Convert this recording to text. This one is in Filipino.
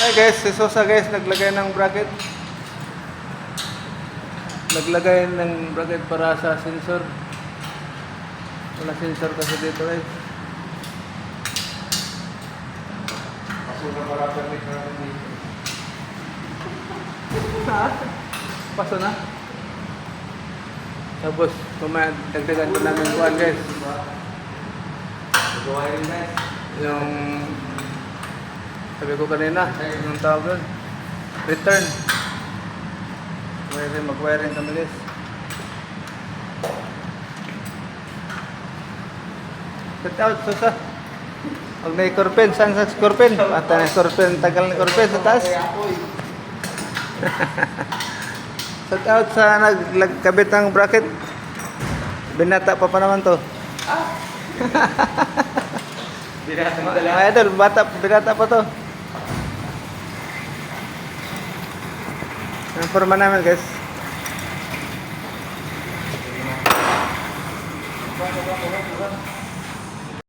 Ay guys, si Sosa guys, naglagay ng bracket. Naglagay ng bracket para sa sensor. Wala sensor kasi dito guys. Paso na para permit natin dito. Paso na. Tapos, dagdagan ko namin kuhan guys. Magawa rin guys. Yung sabi ko kanina, yung tawag doon, return. Mag-wiring kami guys. Set out, Sosa. Huwag na i-corpen. Saan sa corpen? Pata na corpen. Tagal na corpen sa taas. Set out sa nagkabit ng bracket. Binata pa naman to. Binata mo Mga idol, binata pa to. Ang forma namin guys.